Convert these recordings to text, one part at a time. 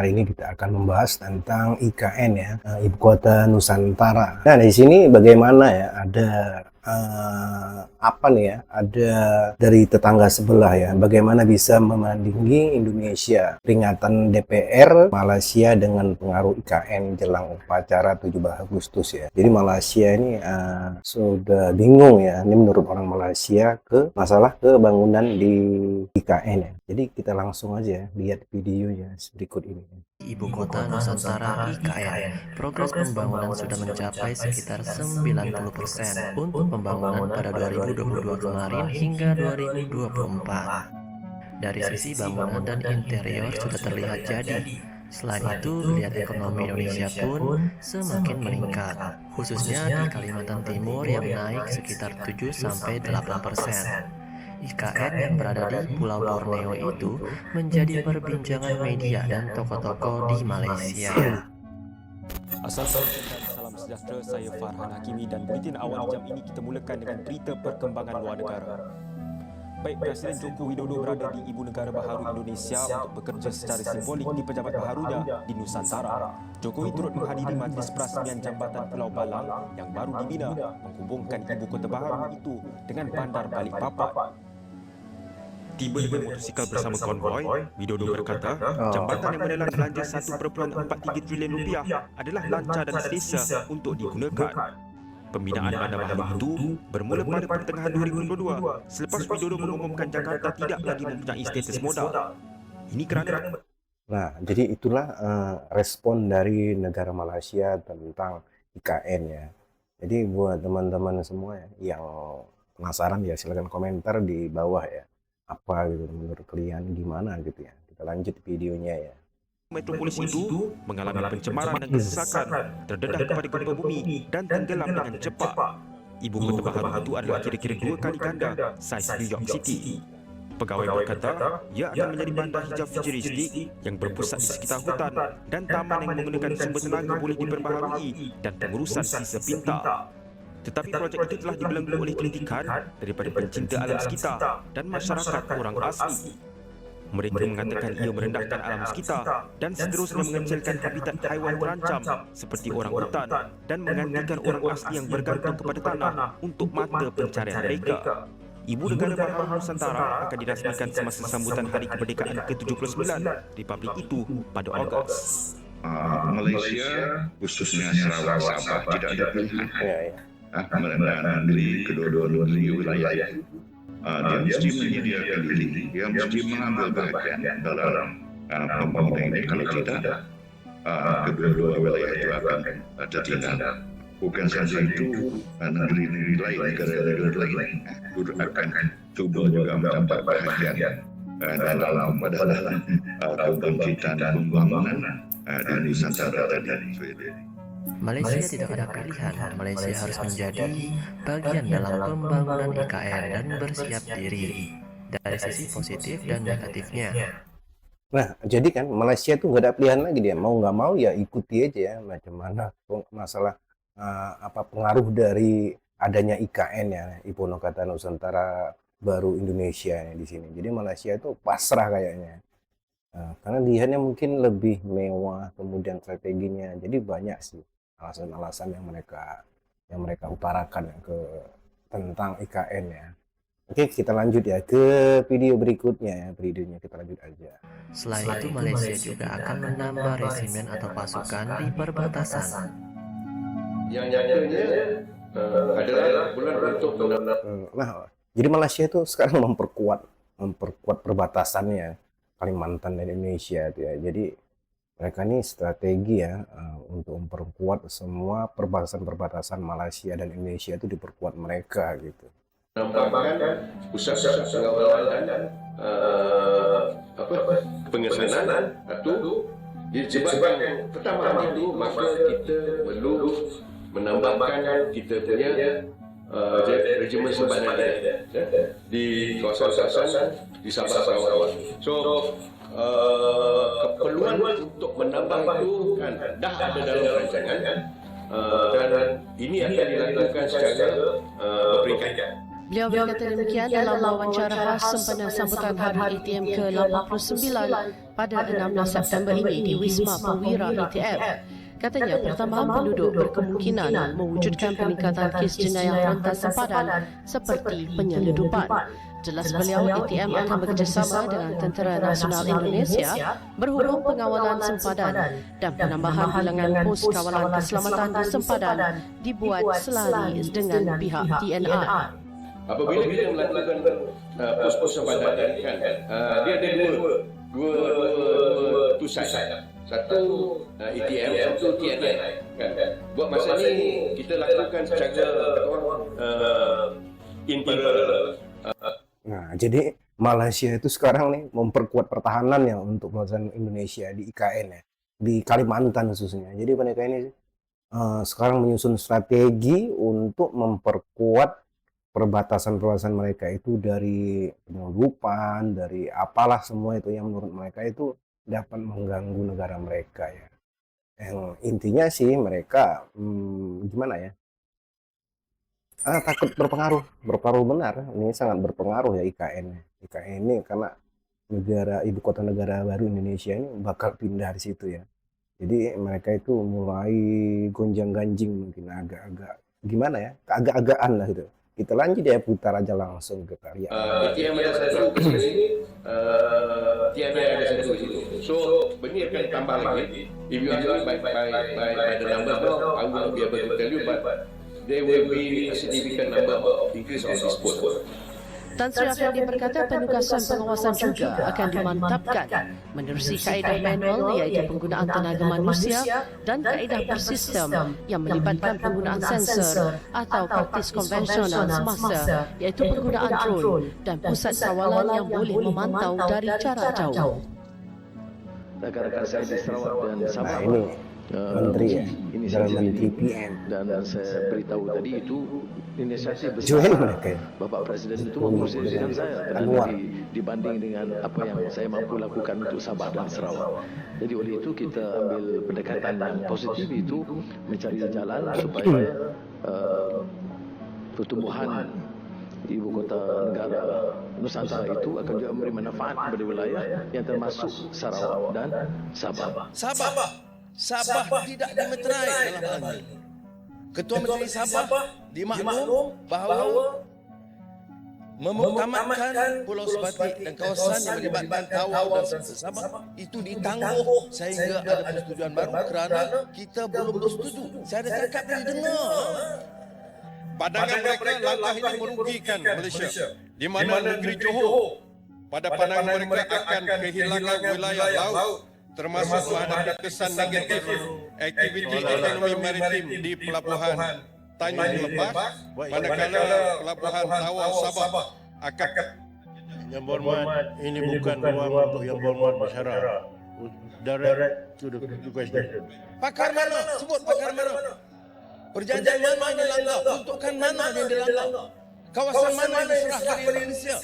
Hari ini kita akan membahas tentang IKN ya, Ibu Kota Nusantara. Nah, di sini bagaimana ya, ada apa nih ya, ada dari tetangga sebelah ya, bagaimana bisa memandingi Indonesia, peringatan DPR Malaysia dengan pengaruh IKN jelang upacara 17 Agustus ya. Jadi Malaysia ini sudah bingung ya, ini menurut orang Malaysia ke masalah kebangunan di IKN ya. Jadi kita langsung aja lihat videonya berikut ini. Ibu Kota Nusantara IKN, progres pembangunan sudah mencapai sekitar 90% untuk pembangunan pada 2022 kemarin hingga 2024. Dari sisi bangunan dan interior sudah terlihat jadi. Selain itu, lihat ekonomi Indonesia pun semakin meningkat, khususnya di Kalimantan Timur yang naik sekitar 7-8%. IKN yang berada di Pulau Borneo itu menjadi perbincangan media dan tokoh-tokoh di Malaysia. Assalamualaikum dan salam sejahtera, saya Farhan Hakimi dan buletin awal jam ini kita mulakan dengan berita perkembangan luar negara. Baik, Presiden Joko Widodo berada di Ibu Negara Baharu Indonesia untuk bekerja secara simbolik di pejabat baharunya di Nusantara. Jokowi turut menghadiri majlis perasmian jambatan Pulau Balang yang baru dibina menghubungkan ibu kota baharu itu dengan bandar Balikpapan. Tiba dengan motosikal bersama konvoi, Widodo berkata, jambatan yang menelan belanja 1.43 triliun rupiah adalah lancar dan selesa untuk digunakan. Pembinaan bandar baharu itu bermula pada pertengahan 2022 selepas Widodo mengumumkan Jakarta tidak lagi mempunyai status modal. Ini kerana... Nah, jadi itulah respon dari negara Malaysia tentang IKN ya. Jadi buat teman-teman semua ya, yang penasaran ya silakan komentar di bawah ya. Apa gitu menurut kalian gimana gitu ya. Kita lanjut videonya ya. Metropolis itu mengalami pencemaran dan kesesakan, terdedah kepada gempa bumi dan tenggelam dengan cepat. Ibu kota baharu itu adalah kira-kira 2 kali ganda saiz New York City. Pegawai berkata, ia akan menjadi bandar hijau futuristik yang berpusat di sekitar hutan dan taman yang menggunakan sumber tenaga boleh diperbaharui dan pengurusan sisa pintar. Tetapi projek itu telah dibelenggu oleh kritikan daripada pencinta alam sekitar dan masyarakat orang asli. Mereka mengatakan ia merendahkan alam sekitar dan seterusnya mengecilkan habitat haiwan terancam seperti orang hutan dan menggantikan orang asli yang bergantung kepada tanah untuk mata pencarian mereka. Ibu Negara Baharu Nusantara akan dirasmikan semasa sambutan Hari Kemerdekaan ke-79 Republik itu pada Ogos. Malaysia khususnya Sarawak Sabah tidak ada pilihan menandiri kedua-dua wilayah itu. Dia mesti menyediakan diri, dia mesti mengambil bahagian dalam pembangunan ini. Kalau tidak, kedua-dua wilayah itu akan tertinggal. Bukan saja itu, negeri-negeri lain, negara-negara lain akan cuba juga mendapat bahagian dalam kebangkitan pembangunan di Nusantara tadi. Malaysia tidak ada pilihan. Malaysia harus menjadi bagian dalam pembangunan IKN dan bersiap diri dari sisi positif dan negatifnya. Nah, jadi kan Malaysia tuh nggak ada pilihan lagi, dia mau nggak mau ya ikuti aja ya macam mana masalah apa pengaruh dari adanya IKN ya, Ibu Kota Nusantara Baru Indonesia ya, di sini. Jadi Malaysia itu pasrah kayaknya. Karena lihatnya mungkin lebih mewah, kemudian strateginya, jadi banyak sih alasan-alasan yang mereka utarakan ya, tentang IKN ya. Oke, kita lanjut ya ke video berikutnya ya, videonya kita lanjut aja. Selain itu, Malaysia juga akan menambah resimen atau pasukan di perbatasan. Yang nyatanya adalah bulan untuk Nah, jadi Malaysia itu sekarang memperkuat perbatasannya Kalimantan dan Indonesia itu ya. Jadi mereka ini strategi ya untuk memperkuat semua perbatasan Malaysia dan Indonesia itu diperkuat mereka gitu. menambahkan pusat-pusat pengawalan dan pengesanan itu disebabkan pertama itu maka kita perlu menambahkan kita punya regimen sempadan di kawasan di Sabah Sarawak. So keperluan untuk menambah itu kan dah ada dalam rancangan dan ini akan dilakukan secara berperingkat. Beliau berkata demikian dalam wawancara khas sempena sambutan Hari ATM ke-89 pada 16 September ini di Wisma Perwira ATM. Katanya pertambahan penduduk berkemungkinan mewujudkan peningkatan kes jenayah rentas sempadan seperti penyeludupan. Jelas beliau, ATM akan bekerjasama dengan Tentera Nasional Indonesia berhubung pengawalan sempadan dan penambahan bilangan pos kawalan keselamatan di sempadan dibuat selari dengan pihak TNI. Apabila kita melakukan pos-pos sempadan kan, dia ada dua tusai. Satu ATM, satu TNI kan. Buat masa ni kita lakukan secara in parallel. Nah, jadi Malaysia itu sekarang nih memperkuat pertahanannya untuk kawasan Indonesia di IKN ya, di Kalimantan khususnya. Jadi mereka ini sekarang menyusun strategi untuk memperkuat perbatasan-perbatasan mereka itu dari penyelundupan, dari apalah semua itu yang menurut mereka itu dapat mengganggu negara mereka ya. Yang intinya sih mereka gimana ya? Takut berpengaruh benar. Ini sangat berpengaruh ya IKN. IKN ini karena ibu kota negara baru Indonesia ini bakal pindah di situ ya. Jadi mereka itu mulai gonjang-ganjing mungkin agak-agak gimana ya? Agak-agakan lah gitu. Kita lanjut ya, putar aja langsung kita lihat. ATM ada satu di sini, TNI ada satu di situ. So, benda akan tambah lagi. If you ask me by the numbers now, I will not be able to tell you, but there will be a significant number of increase of this post. Tan Sri Afridi berkata penugasan pengawasan juga akan dimantapkan menerusi kaedah manual iaitu penggunaan tenaga manusia dan kaedah bersistem yang melibatkan penggunaan sensor atau praktis konvensional semasa iaitu penggunaan drone dan pusat kawalan yang boleh memantau dari jarak jauh. Rakan-rakan saya di Sarawak dan Sabah. Nah ini Menteri ya, dalam Menteri PM. Dan saya beritahu tadi itu inisiatif Join besar mereka ya. Bapak Presiden itu memposisikan saya Anwar. dibanding dengan apa yang saya mampu lakukan untuk Sabah dan Sarawak. Jadi oleh itu kita ambil pendekatan yang positif itu mencari jalan supaya pertumbuhan ibu kota negara Nusantara itu akan juga memberi manfaat kepada wilayah yang termasuk Sarawak dan Sabah. Sabah tidak dimeterai dalam hal ini. Ketua Menteri Sabah dimaklum bahawa memutamatkan Pulau Sebatik dan kawasan yang melibatkan Tawau dan Sabah itu ditangguh sehingga ada persetujuan baru kerana kita belum bersetuju. Saya ada cakap tadi dengar. Pandangan mereka langkah ini merugikan Malaysia, di mana negeri Johor pada pandangan mereka akan kehilangan wilayah laut termasuk menghadapi kesan negatif aktiviti ekonomi maritim di pelabuhan Tanjung Lepas, manakala pelabuhan Tawau Sabah akan. Yang berhormat, ini bukan ruang untuk yang berhormat masyarakat. Direct to the question. Pakar mana? Sebut pakar mana? Perjanjian mana yang dilanggar? Untukkan mana yang dilanggar? Kawasan mana yang diserahkan Indonesia?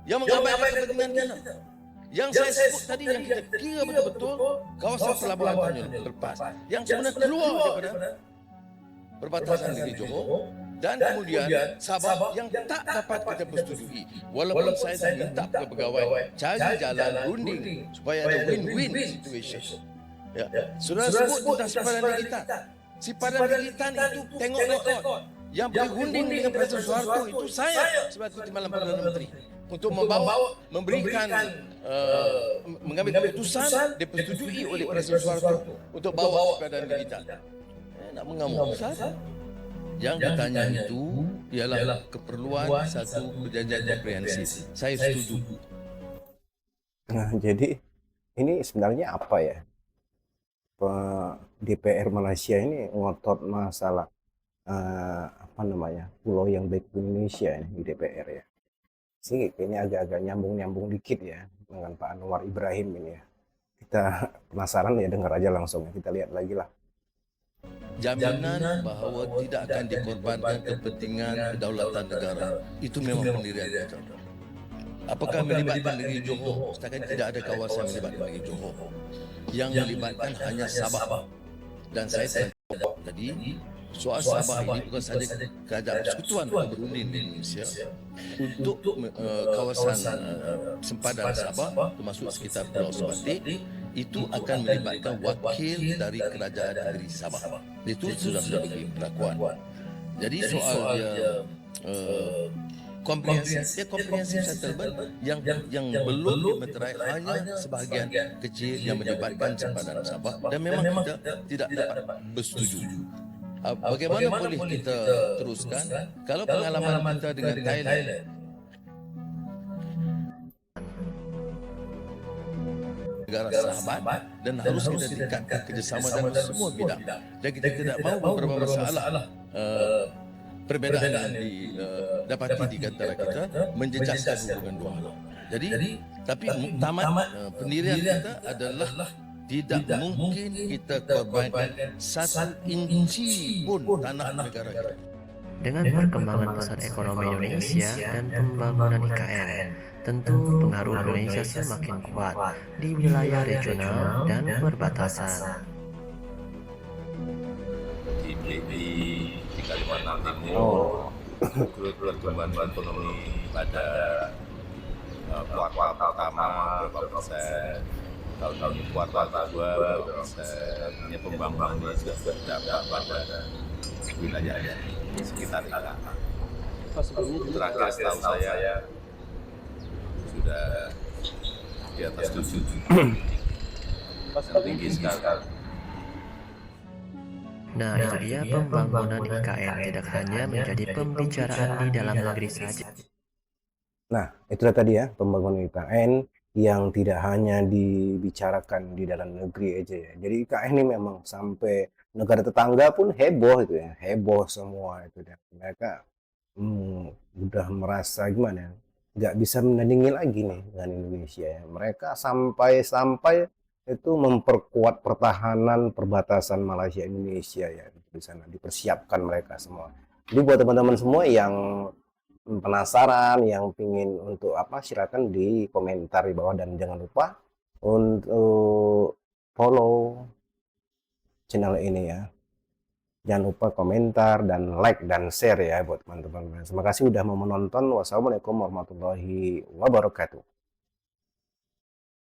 Yang mengabaikan kepentingan kita. Yang saya sebut tadi yang kita kira betul-betul kawasan pelabuhan Tanjung Lepas yang sebenarnya keluar daripada perbatasan negeri Johor dan kemudian Sabah yang tak dapat kita persetujui. Walaupun saya dah minta kepada pegawai cari jalan runding supaya ada win-win situation. Ya. Saudara sebut tentang simpanan digital. Simpanan digital itu tengok rekod. Yang berunding dengan Presiden Soeharto itu saya sebagai Timbalan Perdana Menteri untuk memberikan mengambil keputusan dipersetujui oleh Presiden Soeharto untuk bawa simpanan digital. Nak mengamuk saja. Yang ditanya itu ialah keperluan satu perjanjian komprehensif. Saya setuju. Nah, jadi ini sebenarnya apa ya? DPR Malaysia ini ngotot masalah pulau yang baik di Indonesia ini di DPR ya. Sih kayaknya agak-agak nyambung dikit ya dengan Pak Anwar Ibrahim ini ya. Kita penasaran ya, dengar aja langsung, kita lihat lagi lah. Jaminan bahawa tidak akan dikorbankan kepentingan kedaulatan negara itu memang pendirian kita. Apakah melibatkan negeri Johor? Setakat tidak ada kawasan melibatkan negeri Johor. Yang melibatkan hanya Sabah. Dan saya telah jawab tadi, soal Sabah ini bukan saja kerajaan persekutuan Brunei di Indonesia untuk kawasan sempadan Sabah termasuk sekitar Pulau Sebatik itu akan melibatkan wakil dari kerajaan negeri Sabah. Itu sudah bagi perlakuan. Jadi soal dia komprehensif settlement yang belum dimeterai hanya sebahagian kecil yang melibatkan sempadan Sabah dan memang kita tidak dapat bersetuju. Bagaimana boleh kita teruskan kalau pengalaman kita dengan Thailand negara sahabat dan harus kita tingkatkan kerjasama dalam semua bidang dan kita tidak mahu beberapa masalah perbezaan yang didapati di antara kita menjejaskan hubungan dua halau. Jadi tapi muktamad pendirian kita adalah tidak mungkin kita korbankan satu inci pun tanah negara kita. Dengan perkembangan pesat ekonomi Indonesia dan pembangunan IKN, tentu pengaruh Indonesia semakin kuat di wilayah regional dan perbatasan. di Kalimantan Timur, pertumbuhan ekonomi pada kuartal pertama berapa persen, tahun kuartal kedua berapa persen. Ini pembangunan juga berdampak pada wilayah di sekitar kita. Terakhir setahu saya sudah di atas 7 tinggi sekali. Nah, itu dia pembangunan IKN tidak hanya menjadi pembicaraan di dalam negeri saja. Nah, itulah tadi ya pembangunan IKN yang tidak hanya dibicarakan di dalam negeri aja ya. Jadi IKN ini memang sampai negara tetangga pun heboh itu ya, heboh semua itu ya. Mereka udah merasa gimana? Nggak bisa menandingi lagi nih dengan Indonesia ya. Mereka sampai itu memperkuat pertahanan perbatasan Malaysia Indonesia ya di sana, dipersiapkan mereka semua. Jadi buat teman-teman semua yang penasaran, yang pingin untuk apa, silakan di komentar di bawah dan jangan lupa untuk follow channel ini ya. Jangan lupa komentar dan like dan share ya buat teman-teman. Terima kasih udah mau menonton. Wassalamualaikum warahmatullahi wabarakatuh.